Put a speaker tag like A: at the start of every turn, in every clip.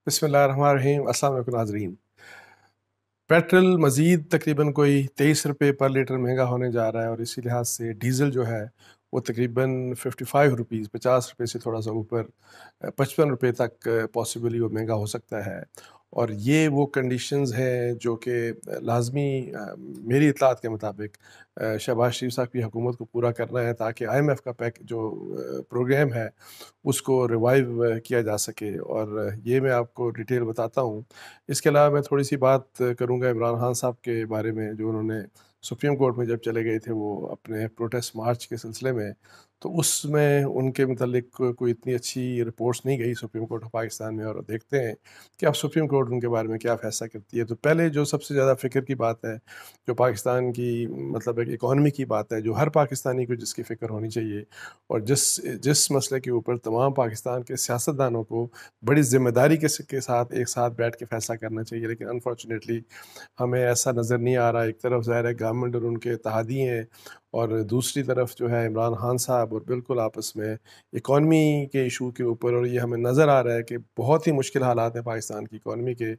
A: بسم اللہ الرحمن الرحیم۔ السلام علیکم ناظرین۔ پیٹرول مزید تقریباً کوئی 23 روپے پر لیٹر مہنگا ہونے جا رہا ہے، اور اسی لحاظ سے ڈیزل جو ہے وہ تقریباً 55 روپیز 50 روپے سے تھوڑا سا اوپر 55 روپے تک پاسبلی وہ مہنگا ہو سکتا ہے۔ اور یہ وہ کنڈیشنز ہیں جو کہ لازمی میری اطلاعات کے مطابق شہباز شریف صاحب کی حکومت کو پورا کرنا ہے، تاکہ آئی ایم ایف کا جو پروگرام ہے اس کو ریوائیو کیا جا سکے، اور یہ میں آپ کو ڈیٹیل بتاتا ہوں۔ اس کے علاوہ میں تھوڑی سی بات کروں گا عمران خان صاحب کے بارے میں، جو انہوں نے سپریم کورٹ میں جب چلے گئے تھے وہ اپنے پروٹیسٹ مارچ کے سلسلے میں، تو اس میں ان کے متعلق کوئی اتنی اچھی رپورٹس نہیں گئی سپریم کورٹ آف پاکستان میں، اور دیکھتے ہیں کہ اب سپریم کورٹ ان کے بارے میں کیا فیصلہ کرتی ہے۔ تو پہلے جو سب سے زیادہ فکر کی بات ہے، جو پاکستان کی مطلب ایک اکانومی کی بات ہے، جو ہر پاکستانی کو جس کی فکر ہونی چاہیے، اور جس مسئلے کے اوپر تمام پاکستان کے سیاستدانوں کو بڑی ذمہ داری کے ساتھ ایک ساتھ بیٹھ کے فیصلہ کرنا چاہیے، لیکن انفارچونیٹلی ہمیں ایسا نظر نہیں آ رہا۔ ایک طرف ظاہر ہے گورنمنٹ اور ان کے اتحادی ہیں، اور دوسری طرف جو ہے عمران خان صاحب، اور بالکل آپس میں اکانومی کے ایشو کے اوپر، اور یہ ہمیں نظر آ رہا ہے کہ بہت ہی مشکل حالات ہیں پاکستان کی اکانومی کے،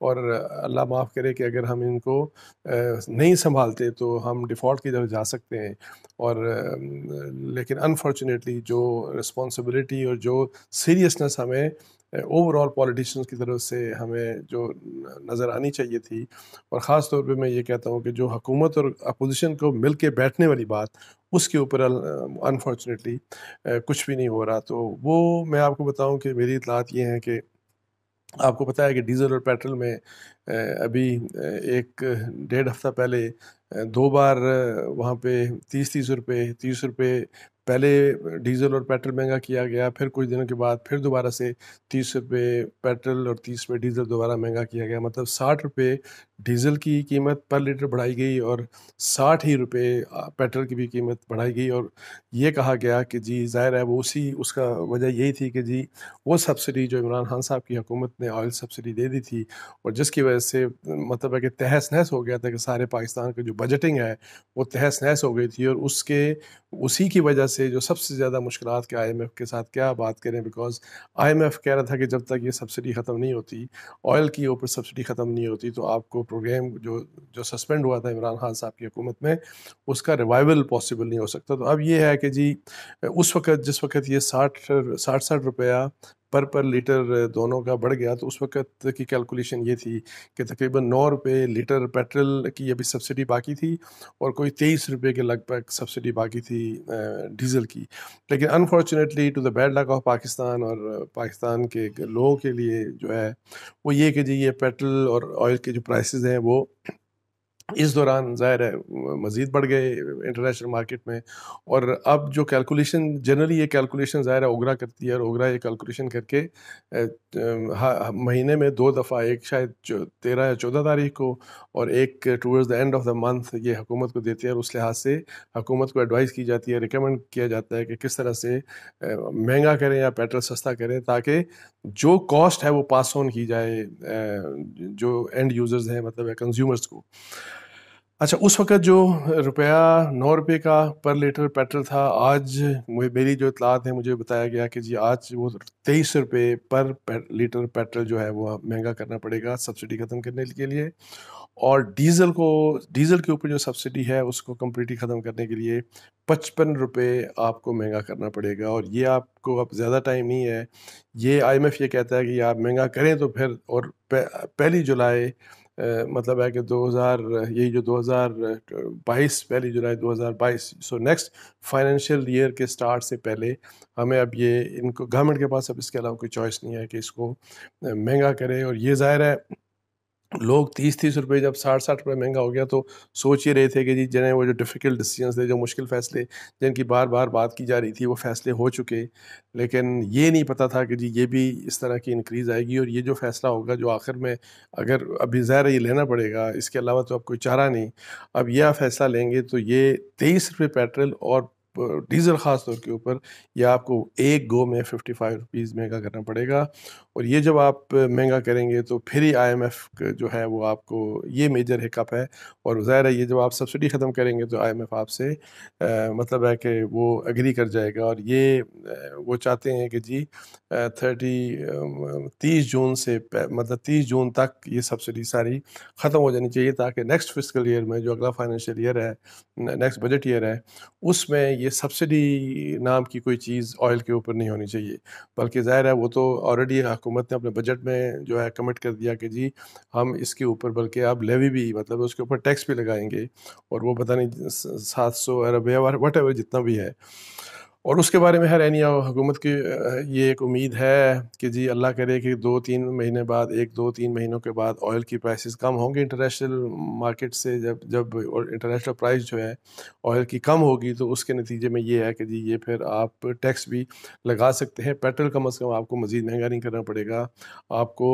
A: اور اللہ معاف کرے کہ اگر ہم ان کو نہیں سنبھالتے تو ہم ڈیفالٹ کی طرف جا سکتے ہیں۔ اور لیکن انفارچونیٹلی جو رسپانسبلٹی اور جو سیریسنس ہمیں اوور آل پولیٹیشنز کی طرف سے ہمیں جو نظر آنی چاہیے تھی، اور خاص طور پہ میں یہ کہتا ہوں کہ جو حکومت اور اپوزیشن کو مل کے بیٹھنے والی بات، اس کے اوپر انفارچونیٹلی کچھ بھی نہیں ہو رہا۔ تو وہ میں آپ کو بتاؤں کہ میری اطلاعات یہ ہیں کہ آپ کو پتہ ہے کہ ڈیزل اور پیٹرول میں ابھی ایک ڈیڑھ ہفتہ پہلے دو بار وہاں پہ 30 روپے پہلے ڈیزل اور پیٹرول مہنگا کیا گیا، پھر کچھ دنوں کے بعد پھر دوبارہ سے 30 روپے پیٹرول اور 30 روپے ڈیزل دوبارہ مہنگا کیا گیا، مطلب 60 روپے ڈیزل کی قیمت پر لیٹر بڑھائی گئی، اور 60 ہی روپے پیٹرول کی بھی قیمت بڑھائی گئی۔ اور یہ کہا گیا کہ جی ظاہر ہے وہ اس کا وجہ یہی تھی کہ جی وہ سبسڈی جو عمران خان صاحب کی حکومت نے آئل سبسڈی دے دی تھی، اور جس کی وجہ سے مطلب ہے کہ تہس نہس ہو گیا تھا کہ سارے پاکستان کی جو بجٹنگ ہے وہ تہس نہس ہو گئی تھی، اور اسی کی وجہ سے جو سب سے زیادہ مشکلات کے آئی ایم ایف کے ساتھ کیا بات کریں، بیکاز آئی ایم ایف کہہ رہا تھا کہ جب تک یہ سبسڈی ختم نہیں ہوتی، آئل کی اوپر سبسڈی ختم نہیں ہوتی، تو آپ کو پروگرام جو سسپینڈ ہوا تھا عمران خان صاحب کی حکومت میں، اس کا ریوائول پاسبل نہیں ہو سکتا۔ تو اب یہ ہے کہ جی جس وقت یہ 60 روپیہ پر لیٹر دونوں کا بڑھ گیا، تو اس وقت کی کیلکولیشن یہ تھی کہ تقریباً 9 روپے لیٹر پیٹرول کی ابھی سبسڈی باقی تھی، اور کوئی 23 روپے کے لگ بھگ سبسڈی باقی تھی ڈیزل کی۔ لیکن unfortunately to the bad luck of Pakistan, اور پاکستان کے لوگوں کے لیے جو ہے وہ یہ کہ جی یہ پیٹرول اور آئل کے جو پرائسز ہیں وہ اس دوران ظاہر ہے مزید بڑھ گئے انٹرنیشنل مارکیٹ میں۔ اور اب جو کیلکولیشن جنرلی یہ کیلکولیشن ظاہر ہے اوگرا کرتی ہے، اور اوگرا یہ کیلکولیشن کر کے مہینے میں 2 دفعہ، ایک شاید 13 یا 14 تاریخ کو، اور ایک towards the and of the month, یہ حکومت کو دیتی ہے، اور اس لحاظ سے حکومت کو ایڈوائز کی جاتی ہے، ریکمینڈ کیا جاتا ہے کہ کس طرح سے مہنگا کریں یا پیٹرول سستا کریں، تاکہ جو کاسٹ ہے وہ پاس آن کی جائے جو اینڈ یوزرز ہیں، مطلب کنزیومرز کو۔ اچھا، اس وقت جو 9 روپے کا پر لیٹر پیٹرول تھا، آج میری جو اطلاعات ہیں مجھے بتایا گیا کہ جی آج وہ 23 روپے پر لیٹر پیٹرول جو ہے وہ مہنگا کرنا پڑے گا سبسڈی ختم کرنے کے لیے، اور ڈیزل کے اوپر جو سبسڈی ہے اس کو کمپلیٹلی ختم کرنے کے لیے 55 روپے آپ کو مہنگا کرنا پڑے گا۔ اور یہ آپ کو اب زیادہ ٹائم نہیں ہے، یہ آئی ایم ایف یہ کہتا ہے کہ آپ مہنگا کریں تو پھر، اور 1 جولائی مطلب ہے کہ 2022 1 جولائی 2022، سو نیکسٹ فائنینشیل ایئر کے سٹارٹ سے پہلے ہمیں اب ان کو گورنمنٹ کے پاس اب اس کے علاوہ کوئی چوائس نہیں ہے کہ اس کو مہنگا کرے۔ اور یہ ظاہر ہے لوگ 30 روپے جب 60 روپے مہنگا ہو گیا تو سوچ ہی رہے تھے کہ جی جنہیں وہ جو ڈیفیکلٹ ڈیسیجنز تھے، جو مشکل فیصلے جن کی بار بار بات کی جا رہی تھی، وہ فیصلے ہو چکے، لیکن یہ نہیں پتہ تھا کہ جی یہ بھی اس طرح کی انکریز آئے گی، اور یہ جو فیصلہ ہوگا جو آخر میں اگر ابھی ظاہر ہے یہ لینا پڑے گا، اس کے علاوہ تو اب کوئی چارہ نہیں، اب یہ فیصلہ لیں گے تو یہ 23 روپے پیٹرول اور ڈیزل خاص طور کے اوپر یہ آپ کو ایک گو میں 55 روپیز مہنگا کرنا پڑے گا۔ اور یہ جب آپ مہنگا کریں گے تو پھر ہی IMF جو ہے وہ آپ کو یہ میجر ہکپ ہے، اور ظاہر ہے یہ جب آپ سبسڈی ختم کریں گے تو IMF آپ سے مطلب ہے کہ وہ ایگری کر جائے گا، اور یہ وہ چاہتے ہیں کہ جی 30 جون سے مطلب 30 جون تک یہ سبسڈی ساری ختم ہو جانی چاہیے، تاکہ نیکسٹ فسکل ایئر میں جو اگلا فائنینشیل ایئر ہے، نیکسٹ بجٹ ایئر ہے، اس میں یہ سبسڈی نام کی کوئی چیز آئل کے اوپر نہیں ہونی چاہیے، بلکہ ظاہر ہے وہ تو آلریڈی حکومت نے اپنے بجٹ میں جو ہے کمٹ کر دیا کہ جی ہم اس کے اوپر بلکہ اب لیوی بھی مطلب اس کے اوپر ٹیکس بھی لگائیں گے، اور وہ پتہ نہیں 700 ارب یا وٹ ایور جتنا بھی ہے۔ اور اس کے بارے میں ہر اینی حکومت کی یہ ایک امید ہے کہ جی اللہ کرے کہ 2-3 مہینے بعد 1-2-3 مہینوں کے بعد آئل کی پرائسز کم ہوں گے انٹرنیشنل مارکیٹ سے، جب انٹرنیشنل پرائس جو ہے آئل کی کم ہوگی تو اس کے نتیجے میں یہ ہے کہ جی یہ پھر آپ ٹیکس بھی لگا سکتے ہیں۔ پیٹرول کم از کم آپ کو مزید مہنگا نہیں کرنا پڑے گا، آپ کو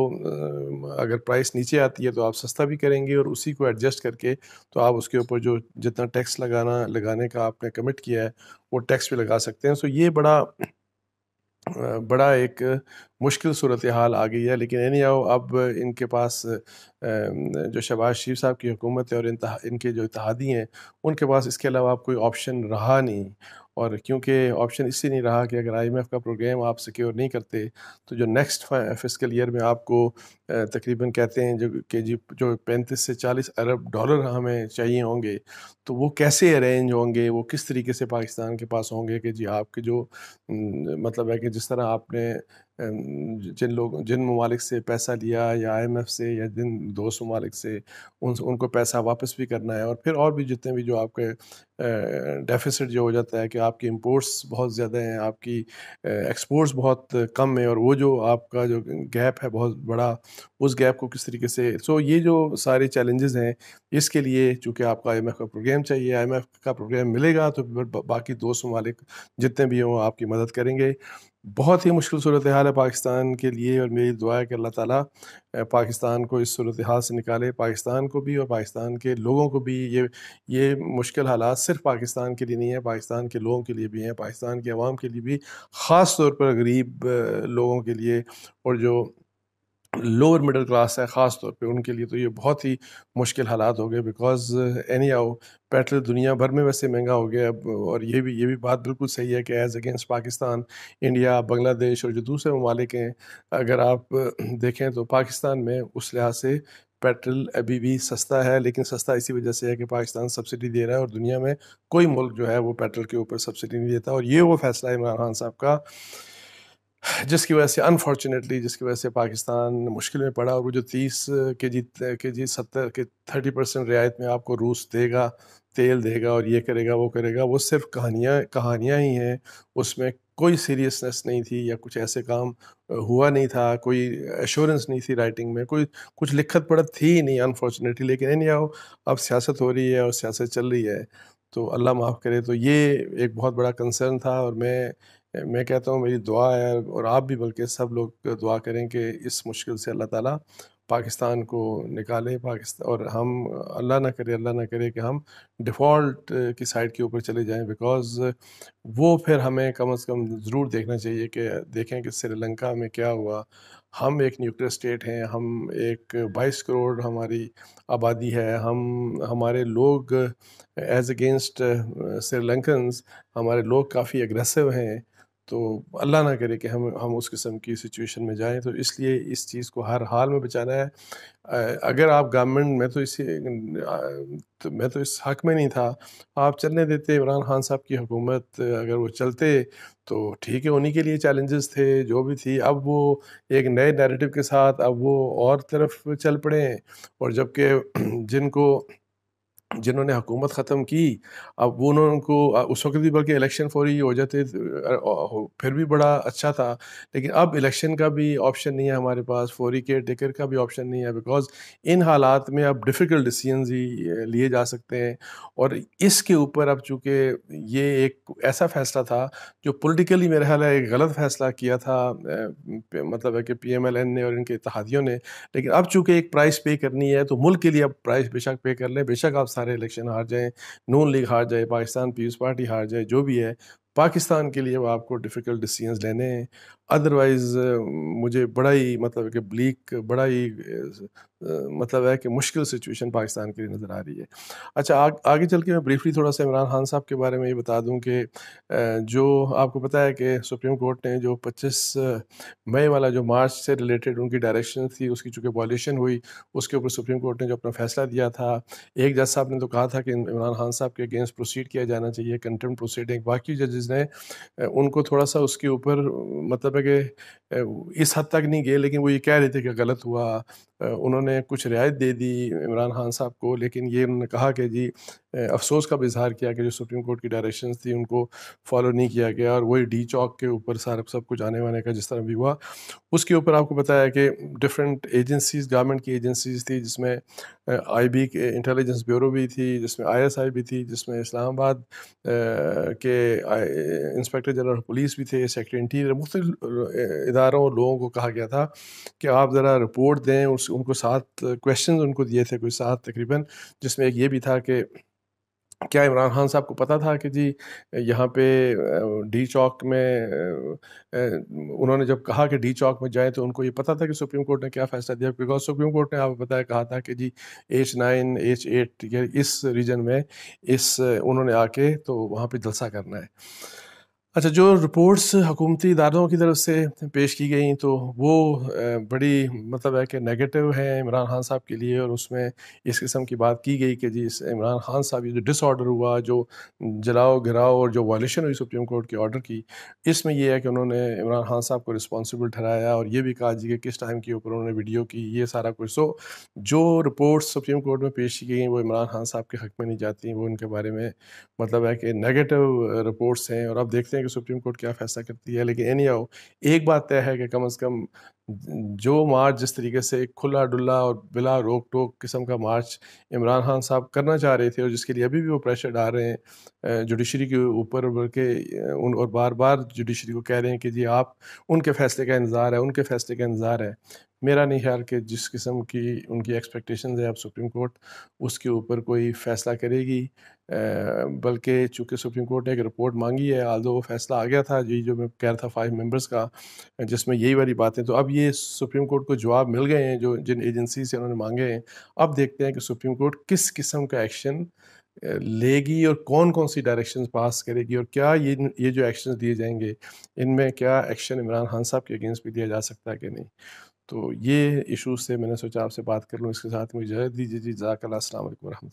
A: اگر پرائس نیچے آتی ہے تو آپ سستا بھی کریں گے، اور اسی کو ایڈجسٹ کر کے تو آپ اس کے اوپر جو جتنا ٹیکس لگانے کا آپ نے کمٹ کیا ہے وہ ٹیکس بھی لگا سکتے ہیں۔ سو یہ بڑا ایک مشکل صورتحال آ گئی ہے، لیکن اب ان کے پاس جو شہباز شریف صاحب کی حکومت ہے اور ان کے جو اتحادی ہیں ان کے پاس اس کے علاوہ اب کوئی آپشن رہا نہیں، اور کیونکہ آپشن اس سے نہیں رہا کہ اگر IMF کا پروگرام آپ سیکیور نہیں کرتے تو جو نیکسٹ فسکل ایئر میں آپ کو تقریباً کہتے ہیں جو 35 سے 40 ارب ڈالر ہمیں چاہیے ہوں گے، تو وہ کیسے ارینج ہوں گے، وہ کس طریقے سے پاکستان کے پاس ہوں گے کہ جی آپ کے جو مطلب ہے کہ جس طرح آپ نے جن ممالک سے پیسہ لیا یا IMF سے یا جن دوست ممالک سے ان کو پیسہ واپس بھی کرنا ہے، اور پھر اور بھی جتنے بھی جو آپ کے ڈیفیسٹ جو ہو جاتا ہے کہ آپ کی امپورٹس بہت زیادہ ہیں، آپ کی ایکسپورٹس بہت کم ہیں، اور وہ جو آپ کا جو گیپ ہے بہت بڑا، اس گیپ کو کس طریقے سے یہ جو سارے چیلنجز ہیں، اس کے لیے چونکہ آپ کو IMF کا پروگرام چاہیے، IMF کا پروگرام ملے گا تو پھر باقی دوست ممالک جتنے بھی ہوں آپ کی مدد کریں گے۔ بہت ہی مشکل صورتحال ہے پاکستان کے لیے، اور میری دعا ہے کہ اللہ تعالیٰ پاکستان کو اس صورتحال سے نکالے، پاکستان کو بھی اور پاکستان کے لوگوں کو بھی۔ یہ مشکل حالات صرف پاکستان کے لیے نہیں ہے، پاکستان کے لوگوں کے لیے بھی ہیں، پاکستان کے عوام کے لیے بھی، خاص طور پر غریب لوگوں کے لیے، اور جو لوور مڈل کلاس ہے خاص طور پہ ان کے لیے تو یہ بہت ہی مشکل حالات ہو گئے، بیکاز پیٹرول دنیا بھر میں ویسے مہنگا ہو گیا اب، اور یہ بھی بات بالکل صحیح ہے کہ ایز اگینسٹ پاکستان، انڈیا، بنگلہ دیش اور جو دوسرے ممالک ہیں، اگر آپ دیکھیں تو پاکستان میں اس لحاظ سے پیٹرول ابھی بھی سستا ہے، لیکن سستا اسی وجہ سے ہے کہ پاکستان سبسڈی دے رہا ہے، اور دنیا میں کوئی ملک جو ہے وہ پیٹرول کے اوپر سبسڈی نہیں دیتا، اور یہ وہ فیصلہ ہے عمران خان صاحب کا جس کی وجہ سے انفارچونیٹلی جس کی وجہ سے پاکستان مشکل میں پڑا، اور وہ جو 30 کے جی 70 کے 30% رعایت میں آپ کو روس دے گا، تیل دے گا اور یہ کرے گا وہ کرے گا، وہ صرف کہانیاں ہی ہیں، اس میں کوئی سیریسنس نہیں تھی، یا کچھ ایسے کام ہوا نہیں تھا، کوئی ایشورنس نہیں تھی رائٹنگ میں، کچھ لکھت پڑھت تھی ہی نہیں انفارچونیٹلی، لیکن اب سیاست ہو رہی ہے اور سیاست چل رہی ہے، تو اللہ معاف کرے۔ تو یہ ایک بہت بڑا کنسرن تھا، اور میں کہتا ہوں میری دعا ہے، اور آپ بھی بلکہ سب لوگ دعا کریں کہ اس مشکل سے اللہ تعالیٰ پاکستان کو نکالے، پاکستان، اور ہم اللہ نہ کرے کہ ہم ڈیفالٹ کی سائڈ کے اوپر چلے جائیں، بیکاز وہ پھر ہمیں کم از کم ضرور دیکھنا چاہیے کہ دیکھیں کہ سری لنکا میں کیا ہوا۔ ہم ایک نیوکلیئر اسٹیٹ ہیں، ہم ایک 22 کروڑ ہماری آبادی ہے، ہمارے لوگ ایز اگینسٹ سری لنکنز ہمارے لوگ کافی اگریسو ہیں، تو اللہ نہ کرے کہ ہم اس قسم کی سچویشن میں جائیں، تو اس لیے اس چیز کو ہر حال میں بچانا ہے۔ اگر آپ گورنمنٹ میں تو اس حق میں نہیں تھا، آپ چلنے دیتے عمران خان صاحب کی حکومت، اگر وہ چلتے تو ٹھیک ہے، انہی کے لیے چیلنجز تھے جو بھی تھی، اب وہ ایک نئے نیریٹو کے ساتھ اب وہ اور طرف چل پڑے ہیں، اور جبکہ جنہوں نے حکومت ختم کی، اب وہ انہوں کو اس وقت بھی بلکہ الیکشن فوری ہو جاتے پھر بھی بڑا اچھا تھا، لیکن اب الیکشن کا بھی آپشن نہیں ہے ہمارے پاس، فوری کیئر ٹیکر کا بھی آپشن نہیں ہے، بیکاز ان حالات میں اب ڈیفیکلٹ ڈیسیژنز ہی لیے جا سکتے ہیں، اور اس کے اوپر اب چونکہ یہ ایک ایسا فیصلہ تھا جو پولیٹیکلی میرا خیال ہے ایک غلط فیصلہ کیا تھا، مطلب ہے کہ PMLN نے اور ان کے اتحادیوں نے، لیکن اب چونکہ ایک پرائس پے کرنی ہے تو ملک کے لیے اب پرائس بے شک پے کر لیں، بے شک آپ سارے الیکشن ہار جائیں، نون لیگ ہار جائے، پاکستان پیپلز پارٹی ہار جائے، جو بھی ہے، پاکستان کے لیے وہ آپ کو ڈیفیکلٹ ڈیسیژنز لینے ہیں، ادروائز مجھے بڑا ہی مطلب کہ بلیک، بڑا ہی مطلب ہے کہ مشکل سچویشن پاکستان کے لیے نظر آ رہی ہے۔ اچھا آگے چل کے میں بریفلی تھوڑا سا عمران خان صاحب کے بارے میں یہ بتا دوں کہ جو آپ کو پتہ ہے کہ سپریم کورٹ نے جو 25 مئی والا جو مارچ سے ریلیٹڈ ان کی ڈائریکشن تھی، اس کی چونکہ وائلیشن ہوئی، اس کے اوپر سپریم کورٹ نے جو اپنا فیصلہ دیا تھا، ایک جج صاحب نے تو کہا تھا کہ عمران خان صاحب کے اگینسٹ پروسیڈ کیا جانا چاہیے، کنٹمپٹ پروسیڈنگ، باقی ججز نے ان کو تھوڑا سا اس کے اوپر مطلب ہے کہ اس حد تک نہیں گئے، لیکن وہ یہ کہہ رہے تھے کہ غلط ہوا، انہوں نے کچھ رعایت دے دی عمران خان صاحب کو، لیکن یہ انہوں نے کہا کہ جی افسوس کا بھی اظہار کیا کہ جو سپریم کورٹ کی ڈائریکشنز تھی ان کو فالو نہیں کیا گیا، اور وہی ڈی چوک کے اوپر سارا سب کچھ آنے وانے کا جس طرح بھی ہوا، اس کے اوپر آپ کو پتہ ہے کہ ڈفرینٹ ایجنسیز، گورنمنٹ کی ایجنسیز تھی، جس میں آئی بی کے انٹیلیجنس بیورو بھی تھی، جس میں آئی ایس آئی بھی تھی، جس میں اسلام آباد کے انسپیکٹر جنرل پولیس بھی تھے، سیکرٹری انٹیریئر، مختلف اداروں اور لوگوں کو کہا گیا تھا کہ آپ ذرا رپورٹ دیں، ان کو 7 کویشچنز ان کو دیے تھے، کوئی 7 تقریباً، جس میں ایک یہ بھی تھا کہ کیا عمران خان صاحب کو پتہ تھا کہ جی یہاں پہ ڈی چوک میں انہوں نے جب کہا کہ ڈی چوک میں جائیں تو ان کو یہ پتہ تھا کہ سپریم کورٹ نے کیا فیصلہ دیا، بیکاز سپریم کورٹ نے آپ کو پتہ ہے کہا تھا کہ جی H9 H8 اس ریجن میں انہوں نے آ کے تو وہاں پہ جلسہ کرنا ہے۔ اچھا، جو رپورٹس حکومتی اداروں کی طرف سے پیش کی گئیں تو وہ بڑی مطلب ہے کہ نیگیٹو ہیں عمران خان صاحب کے لیے، اور اس میں اس قسم کی بات کی گئی کہ جی اس عمران خان صاحب یہ جو ڈس آرڈر ہوا، جو جلاؤ گراؤ اور جو وائلیشن ہوئی سپریم کورٹ کے آرڈر کی، اس میں یہ ہے کہ انہوں نے عمران خان صاحب کو رسپانسبل ٹھہرایا، اور یہ بھی کہا جی کہ کس ٹائم کے اوپر انہوں نے ویڈیو کی، یہ سارا کچھ۔ سو جو رپورٹس سپریم کورٹ میں پیش کی گئیں وہ عمران خان صاحب کے حق میں نہیں جاتی، وہ ان کے بارے میں مطلب ہے کہ نیگیٹو رپورٹس ہیں، اور اب دیکھتے ہیں کہ سپریم کورٹ کیا فیصلہ کرتی ہے۔ لیکن اینی ہاؤ ایک بات طے ہے کہ کم از کم جو مارچ جس طریقے سے کھلا ڈلا اور بلا روک ٹوک قسم کا مارچ عمران خان صاحب کرنا چاہ رہے تھے، اور جس کے لیے ابھی بھی وہ پریشر ڈال رہے ہیں جوڈیشری کے اوپر، بلکہ اور بار بار جوڈیشری کو کہہ رہے ہیں کہ جی آپ ان کے فیصلے کا انتظار ہے، ان کے فیصلے کا انتظار ہے۔ میرا نہیں خیال کہ جس قسم کی ان کی ایکسپیکٹیشنز ہے اب سپریم کورٹ اس کے اوپر کوئی فیصلہ کرے گی، بلکہ چونکہ سپریم کورٹ نے ایک رپورٹ مانگی ہے، آلدو وہ فیصلہ آ گیا تھا جی جو میں کہہ رہا تھا 5 ممبرس کا، جس میں یہی والی باتیں، تو اب یہ سپریم کورٹ کو جواب مل گئے ہیں جو جن ایجنسی سے انہوں نے مانگے ہیں۔ اب دیکھتے ہیں کہ سپریم کورٹ کس قسم کا ایکشن لے گی، اور کون کون سی ڈائریکشنز پاس کرے گی، اور کیا یہ جو ایکشنز دیے جائیں گے ان میں کیا ایکشن عمران خان صاحب کے اگینسٹ بھی دیا جا سکتا ہے کہ نہیں۔ تو یہ ایشوز سے میں نے سوچا آپ سے بات کر لوں، اس کے ساتھ مجھے اجازت دیجیے جی، جزاک اللہ، السلام علیکم ورحمۃ اللہ۔